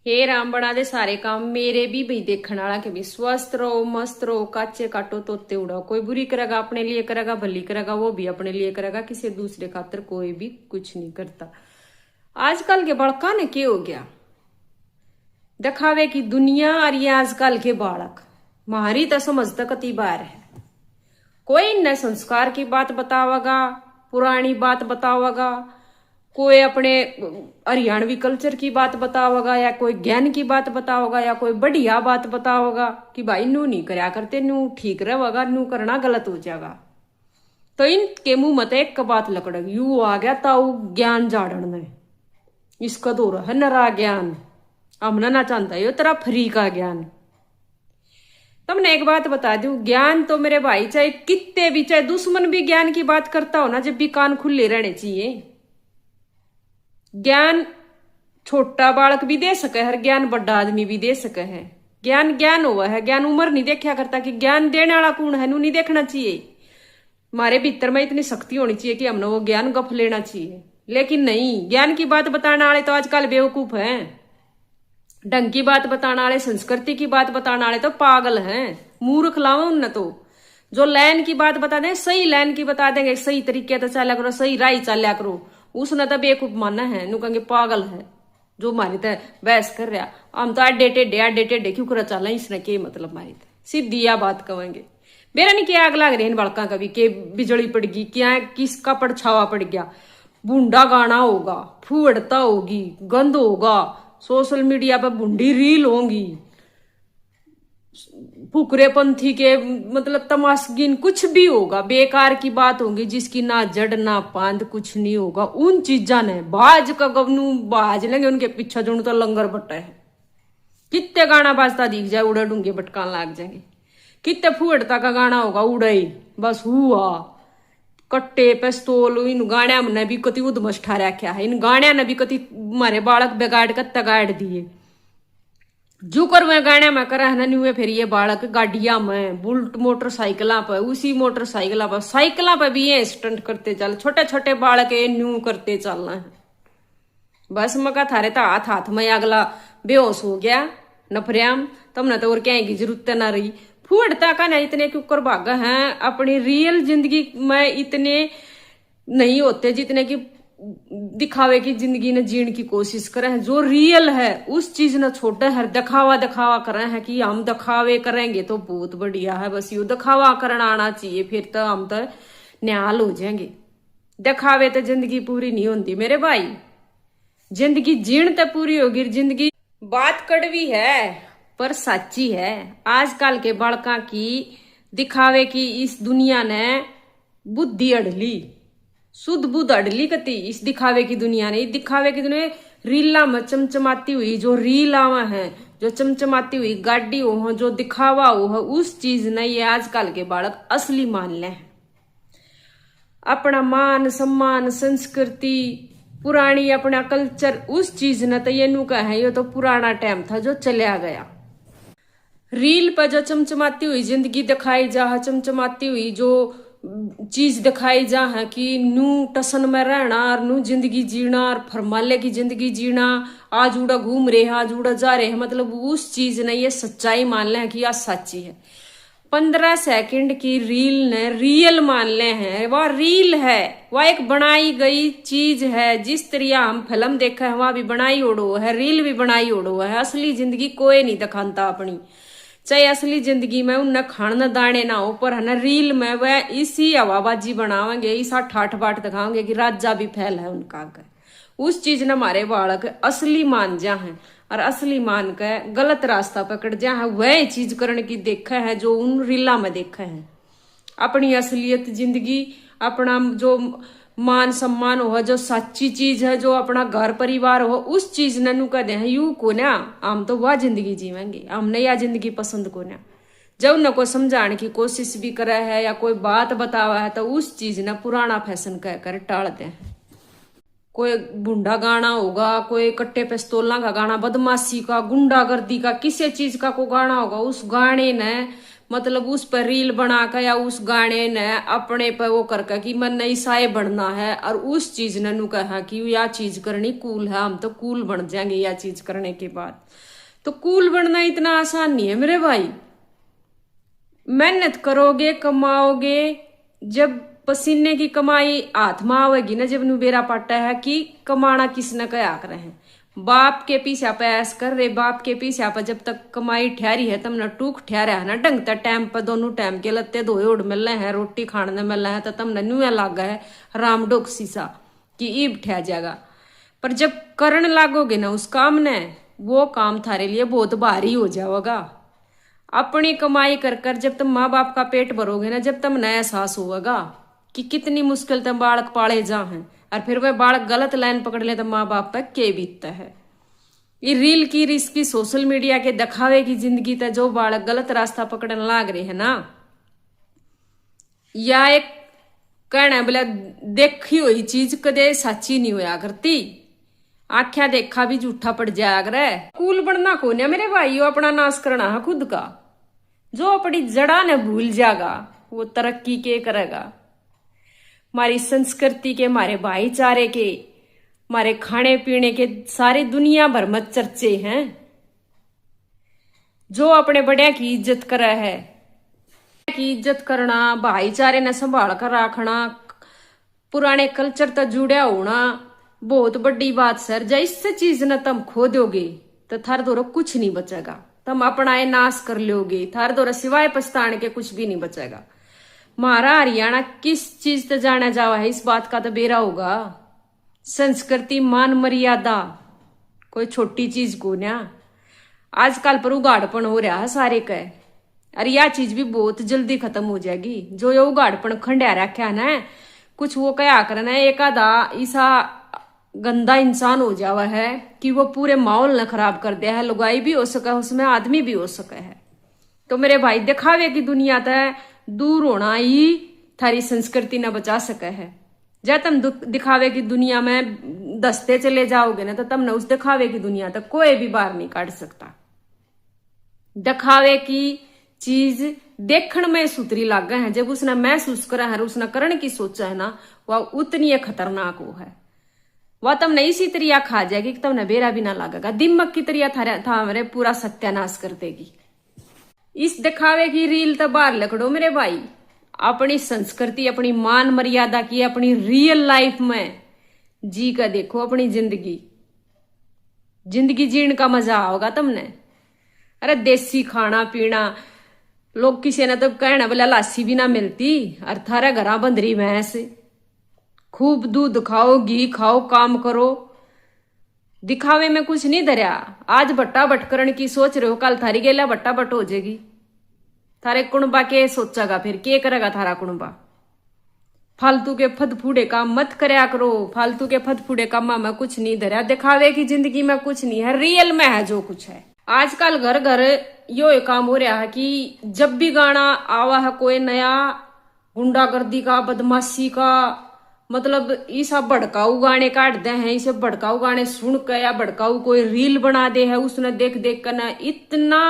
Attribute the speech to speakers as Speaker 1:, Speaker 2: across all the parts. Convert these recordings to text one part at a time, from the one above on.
Speaker 1: हे राम बना दे सारे काम मेरे भी भाई देखने वाला के भी स्वस्थ रहो मस्त रहो काचे काटो तोते उड़ाओ। कोई बुरी करेगा अपने लिए करेगा, भली करेगा वो भी अपने लिए करेगा, किसी दूसरे खातर कोई भी कुछ नहीं करता। आजकल के बड़का ने क्या हो गया, दिखावे की दुनिया। और ये आजकल के बालक मारी तो समझता कति बार है। कोई न संस्कार की बात बतावेगा, पुरानी बात बतावेगा, कोई अपने हरियाणवी कल्चर की बात बतावेगा, या कोई ज्ञान की बात बतावेगा, या कोई बढ़िया बात बतावेगा कि भाई नू नहीं करया करते, नू ठीक रहेगा, नू करना गलत हो जाएगा। तो इनके मुंह मत एक बात लकड़ेगी, यू आ गया ताऊ ज्ञान झाड़न ने, इसका दौर है नरा ज्ञान, हमने ना चाहता यो तेरा फ्री का ज्ञान। तुमने एक बात बता दूं, ज्ञान तो मेरे भाई चाहे कितने भी, चाहे दुश्मन भी ज्ञान की बात करता हो ना, जब भी कान खुले रहने चाहिए। ज्ञान छोटा बालक भी दे सके है, ज्ञान बड़ा आदमी भी दे सके है। ज्ञान ज्ञान हुआ है, ज्ञान उम्र नहीं देखा करता कि ज्ञान देने वाला कौन है, नू नहीं देखना चाहिए। हमारे भीतर में इतनी शक्ति होनी चाहिए कि हमने वो ज्ञान गप लेना चाहिए। लेकिन नहीं, ज्ञान की बात बताने वाले तो आजकल बेवकूफ हैं, ढंग की बात बताने वाले, संस्कृति की बात बताने वाले तो पागल हैं, मूर्ख लाओ उन तो। जो लाइन की बात बता दें, सही लाइन की बता देंगे, सही तरीके से चला करो, सही राय चल्या करो, उसने तो बेवकूफ माना है, नु कहेंगे पागल है जो मारी तो बहस कर रहा। हम तो आडे टेढ़े क्यों कर चला, इसने के मतलब मारी थे सीधी या बात कहेंगे। मेरा नहीं क्या आग लग रही इन बड़का कभी के बिजली पड़ गई, क्या किसका परछावा पड़ गया, बूंडा गाना होगा, फूड़ता होगी, गंद होगा, सोशल मीडिया पर बूंडी रील होंगी, फुकरे पंथी के मतलब तमाशगिन कुछ भी होगा, बेकार की बात होगी जिसकी ना जड़ ना पांद कुछ नहीं होगा। उन चीजा ने बाज का गवनू बाज लेंगे, उनके पीछे जो तो लंगर बटा है। कितने गाना बाजता दिख जाए उड़ा डूंगे भटकान लाग जाएंगे, कितने फुड़ता का गाना होगा उड़ाई बस हुआ, कट्टे पिस्तौल, इन गाणिया ने भी कति उदमस ठा रखा है, इन गाणिया ने भी कति मारे बालक बेगाड़ कत्ता गाड़ दिए। जो कर मैं गाने में करा है ना, फिर ये बालक गाड़िया में बुलट मोटरसाइकिल पर, उसी मोटरसाइकिल पर साइकिल पर भी ये स्टंट करते चल, छोटे छोटे बालक ये न्यू करते चलना है। बस मका थारे तो हाथ हाथ में अगला बेहोश हो गया नफरियाम, तुमने तो और क्या की जरूरत ना रही। फूटता का ना इतने क्यों कर भागा है, अपनी रियल जिंदगी में इतने नहीं होते जितने की दिखावे की जिंदगी ने जीने की कोशिश करे हैं। जो रियल है उस चीज ने छोटे है, दिखावा दिखावा करे हैं कि हम दिखावे करेंगे तो बहुत बढ़िया है, बस यू दिखावा करना आना चाहिए, फिर तो हम तो न्याल हो जाएंगे। दिखावे तो जिंदगी पूरी नहीं होती मेरे भाई, जिंदगी जीण तो पूरी होगी जिंदगी। बात कड़वी है पर सच्ची है। आजकल के बालका की दिखावे की इस दुनिया ने बुद्धि अड़ली, शुद्ध बुद्ध अडली कती इस दिखावे की दुनिया ने। दिखावे की दुनिया रीला में चमचमाती हुई जो रील आवा है, जो चमचमाती हुई गाड़ी हो, जो दिखावा हो, उस चीज ने ये आजकल के बालक असली मान ले। अपना मान सम्मान संस्कृति पुरानी अपना कल्चर, उस चीज ने तो ये नू कहा ये तो पुराना टाइम था जो चला गया। रील पर जो चमचमाती हुई जिंदगी दिखाई जा, चमचमाती हुई जो चीज दिखाई जा है कि नू टसन में रहना और नू जिंदगी जीना और फरमाले की जिंदगी जीना, आज उड़ा घूम रहे हैं आज उड़ा जा रहे हैं, मतलब उस चीज ने ये सच्चाई मान ले कि यह सच्ची है। 15 सेकंड की रील ने रियल मान ले हैं, वह रील है, वह एक बनाई गई चीज है। जिस तरह हम फिल्म देखा है वहां भी बनाई ओढ़ो है, रील भी बनाई ओढ़ो है, असली जिंदगी कोई नहीं दिखाता अपनी। चाहे असली जिंदगी में उन खान दाने ना हो, पर है ना रील में वह इसी हवाबाजी बनावेंगे, इसा ठाठ बाट दिखाओगे कि राजा भी फैल है उनका। उस चीज ने हमारे बालक असली मान जा है, और असली मान के गलत रास्ता पकड़ जा है, वह चीज करने की देखा है जो उन रीला में देखा है। अपनी असलियत जिंदगी, अपना जो मान सम्मान हो, जो सच्ची चीज है, जो अपना घर परिवार हो, उस चीज ने नु कहते हैं यू को ना हम तो वह जिंदगी जीवेंगे, हमने यह जिंदगी पसंद को ना। जब न कोई समझाने की कोशिश भी करे है या कोई बात बतावा है तो उस चीज ने पुराना फैशन कहकर टालते हैं। कोई बूंडा गाना होगा, कोई कट्टे पिस्तौला का गाना, बदमाशी का, गुंडागर्दी का, किसी चीज का को गाना होगा, उस गाने ने मतलब उस पर रील बना कर या उस गाने ने अपने पे वो करके कि मन ईसाई बनना है, और उस चीज ने नु कहा कि यह चीज करनी कूल है, हम तो कूल बन जाएंगे यह चीज करने के बाद। तो कूल बनना इतना आसान नहीं है मेरे भाई। मेहनत करोगे, कमाओगे, जब पसीने की कमाई हाथ में आवेगी ना, जब नुबेरा पाटा है कि कमाना किसने कया करे हैं, बाप के पीछे पे ऐस कर रहे, बाप के पीछे पे जब तक कमाई ठहरी है तम न टूक ठहरा है ना ढंग तक टाइम पर दोनों टाइम के लत्ते धोए उड़ मिल रहे हैं, रोटी खाने मिल रहे हैं, तो तम नुआ लागा है राम डोक सीसा कि ईब ठह जाएगा। पर जब करण लागोगे ना उस काम ने, वो काम थारे लिए बहुत भारी हो जाएगा। अपनी कमाई कर कर जब तुम माँ बाप का पेट भरोगे ना, जब तुम नया एहसास होगा कि कितनी मुश्किल तुम बालक पाले जा हैं, और फिर वह बालक गलत लाइन पकड़ ले तो माँ बाप पर के बीतता है। ये रील की रिस्की सोशल मीडिया के दिखावे की जिंदगी तक जो बालक गलत रास्ता पकड़ने लाग रहे है ना, या एक कहना बोला देखी हुई चीज कदे सच्ची नहीं होया करती, आख्या देखा भी झूठा पड़ जाया करे। कूल बनना को ना मेरे भाई, अपना नाश करना है खुद का। जो अपनी जड़ा ने भूल जाएगा वो तरक्की के करेगा। हमारी संस्कृति के, हमारे भाईचारे के, हमारे खाने पीने के सारी दुनिया भर में चर्चे हैं। जो अपने बड़े की इज्जत करे है, की इज्जत करना, भाईचारे ने संभाल कर रखना, पुराने कल्चर तक जुड़या होना बहुत बड़ी बात सर। जब इस चीज ने तुम खो दोगे तो थार दोरो कुछ नहीं बचेगा, तुम अपना ये नाश कर लोगे, थार दोरो सिवाय पछताने के कुछ भी नहीं बचेगा। हमारा हरियाणा किस चीज से जाना जावा है इस बात का तो बेरा होगा। संस्कृति, मान मर्यादा कोई छोटी चीज को ना। आजकल पर उगाड़पन हो रहा है सारे का, और यह चीज भी बहुत जल्दी खत्म हो जाएगी। जो ये उगाड़पन खंडा रखा है ना, कुछ वो क्या करना है, एक आधा ऐसा गंदा इंसान हो जावा है कि वो पूरे माहौल ने खराब कर दिया है। लुगाई भी हो सका उसमें, आदमी भी हो सका है। तो मेरे भाई दिखावे की दुनिया तक दूर होना ही थारी संस्कृति न बचा सके है। जब तुम दिखावे की दुनिया में दसते चले जाओगे ना, तो तुम न उस दिखावे की दुनिया तक कोई भी बाहर नहीं काट सकता। दिखावे की चीज देखण में सुतरी लागे है, जब उसने महसूस करा है, उसने करण की सोचा है ना, वह उतनी खतरनाक हो है। वह तुमने इसी तरिया खा जाएगी कि तुमने बेरा भी ना लागेगा। दिमक की तरिया था हमारे पूरा सत्यानाश कर देगी। इस दिखावे की रील तो बाहर लकड़ो मेरे भाई। अपनी संस्कृति, अपनी मान मर्यादा की, अपनी रियल लाइफ में जी का देखो अपनी जिंदगी जीने का मजा आओगा तुमने। अरे देसी खाना पीना, लोग किसी ने तो कहना बोला लासी भी ना मिलती, और थारा घरा बंदरी भैंस, खूब दूध खाओ, घी खाओ, काम करो। दिखावे में कुछ नहीं धरया। आज बट्टा बटकरण की सोच रहे हो, कल थारी गेला बट्टा बट हो जाएगी। थारे कुणबा के सोचेगा, फिर के करेगा थारा कुणबा। फालतू के फदफूडे काम मत करया करो। फालतू के फदफूडे कामा में कुछ नहीं धरया। दिखावे की जिंदगी में कुछ नहीं है, रियल में है जो कुछ है। आजकल घर घर यो काम हो रहा है कि जब भी गाना आवा है कोई नया, गुंडागर्दी का, बदमाशी का, मतलब ये सब भड़काऊ गाने काट दे हैं। इसे भड़काऊ गाने सुन कर या भड़काऊ कोई रील बना दे है, उसने देख देख कर ना इतना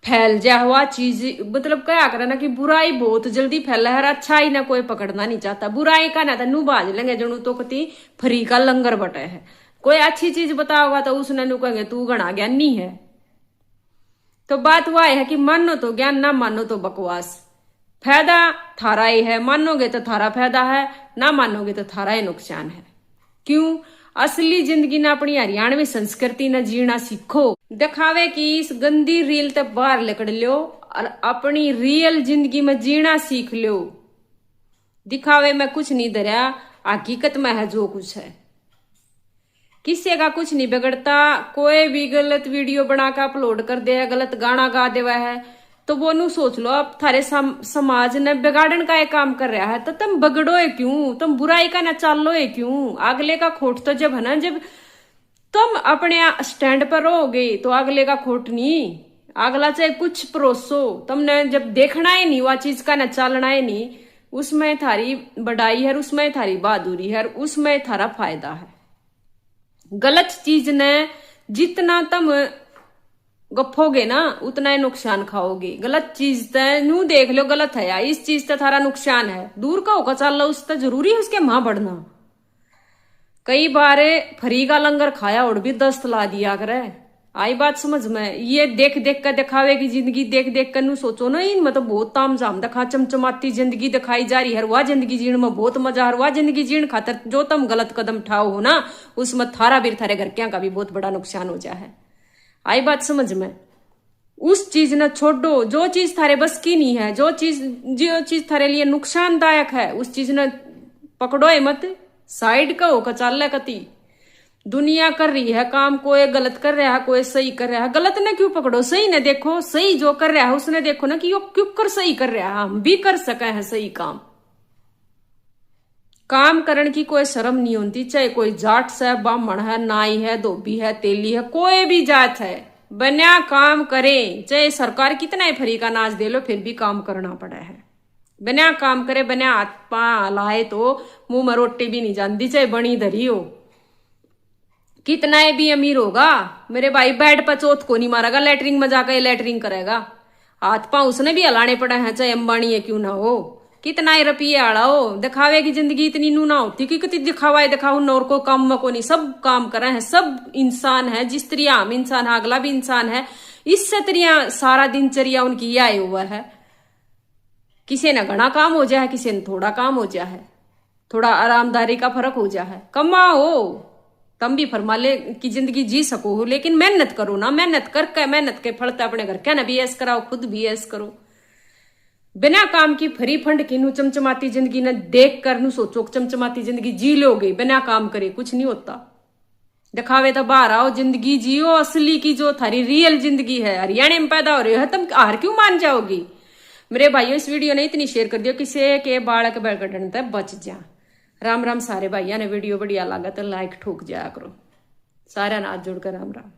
Speaker 1: फैल जा हुआ चीज। मतलब क्या करे ना कि बुराई बहुत जल्दी फैला है, अच्छाई ना कोई पकड़ना नहीं चाहता। बुराई का ना तो नू बाज लेंगे जनू तो कति फ्री का लंगर बटे है। कोई अच्छी चीज बताओगा तो उसने नू कहेंगे तू घना ज्ञानी है। तो बात वह है कि मानो तो ज्ञान, ना मानो तो बकवास। फायदा थारा ही है, मानोगे तो थारा फायदा है, ना मानोगे तो थारा ही नुकसान है। क्यों? असली जिंदगी ना अपनी हरियाणवी संस्कृति ना जीना सीखो। दिखावे की इस गंदी रील तक बाहर निकल लो और अपनी रियल जिंदगी में जीना सीख लो। दिखावे में कुछ नहीं धरा, हकीकत में है जो कुछ है। किसी का कुछ नहीं बिगड़ता। कोई भी गलत वीडियो बनाकर अपलोड कर दे है, गलत गाना गा देवा है, तो वो नू सोच लो अब थारे समाज ने बिगाड़न का एक काम कर रहा है, तो तुम बगड़ो है क्यों? तुम बुराई का ना चालो है क्यों? अगले का खोट तो जब है ना, जब तुम अपने स्टैंड पर रहोगे तो अगले का खोट नहीं। अगला चाहे कुछ परोसो, तुमने जब देखना है नहीं वह चीज का ना चालना है नहीं, उसमें थारी बढ़ाई है, उसमें थारी बहादुरी है, उसमें थारा फायदा है। गलत चीज ने जितना तुम गप्पोगे ना उतना ही नुकसान खाओगे। गलत चीज नू देख लो गलत है या इस चीज से थारा नुकसान है, दूर का होकर चल लो, उससे जरूरी है उसके मां बढ़ना। कई बार फ्री का लंगर खाया और भी दस्त ला दिया करे। आई बात समझ में? ये देख देख कर दिखावे की जिंदगी देख देख कर नू सोचो ना, इन मतलब बहुत ताम झाम दिखा चमचमाती जिंदगी दिखाई जा रही है। हरवा जिंदगी जीण में बहुत मजा, हरवा जिंदगी जीण खातर जो तुम गलत कदम उठाओ हो ना, उसमें थारा भी थारे घर क्या का भी बहुत बड़ा नुकसान हो जा है। आई बात समझ में? उस चीज न छोड़ो जो चीज थारे बस की नहीं है, जो चीज थारे लिए नुकसानदायक है उस चीज न पकड़ो मत, साइड का होकर चल कती। दुनिया कर रही है काम, कोई गलत कर रहा है कोई सही कर रहा है, गलत ने क्यों पकड़ो, सही ने देखो। सही जो कर रहा है उसने देखो ना कि यो क्यों कर सही कर रहा है, हम भी कर सके हैं सही काम। काम करने की कोई शर्म नहीं होती, चाहे कोई जाट से, ब्राह्मण है, नाई है, धोबी है, तेली है, कोई भी जात है, बिना काम करे चाहे सरकार कितना ही फ्री का नाच दे लो फिर भी काम करना पड़ा है। बिना काम करे बिना हाथ पांव लाए तो मुंह में रोटी भी नहीं जानती, चाहे बनी धरी हो। कितना भी अमीर होगा मेरे भाई, बेड पर चौथ को नहीं मारेगा, लैटरिंग में जाकर लैटरिंग करेगा। हाथ पांव उसने भी हलाने पड़े हैं, चाहे अंबानी है क्यों ना हो, कितना ही रुपये आड़ा हो। दिखावे की जिंदगी इतनी नू ना होती कि कितनी दिखावा दिखाऊ न, और कोई काम में को नहीं, सब काम कर रहे हैं, सब इंसान है। जिस तरिया हम इंसान है अगला भी इंसान है, इससे तरिया सारा दिनचर्या उनकी यह आए हुआ है। किसी ने घना काम हो जाए, किसी ने थोड़ा काम हो जाए, थोड़ा आरामदारी का फर्क हो जाए। कमाओ तम भी फरमाले की जिंदगी जी सको हो, लेकिन मेहनत करो ना, मेहनत करके मेहनत के फल अपने घर क्या ना भी ऐस कराओ, खुद भी ऐस करो। बिना काम की फ्री फंड की नू चमचमाती जिंदगी न देख कर नू सोचो चमचमाती जिंदगी जी लोगे, बिना काम करे कुछ नहीं होता। दिखावे तो बाहर आओ, जिंदगी जियो असली की, जो थारी रियल जिंदगी है। हरियाणा में पैदा हो रहे हो तुम हार क्यों मान जाओगी? मेरे भाइयों इस वीडियो ने इतनी शेयर कर दियो किसी के बालक बैठने तक बच जा। राम राम सारे भाइयों ने, वीडियो बढ़िया लगा तो लाइक ठोक जाया करो। सारा नाथ जोड़कर राम राम।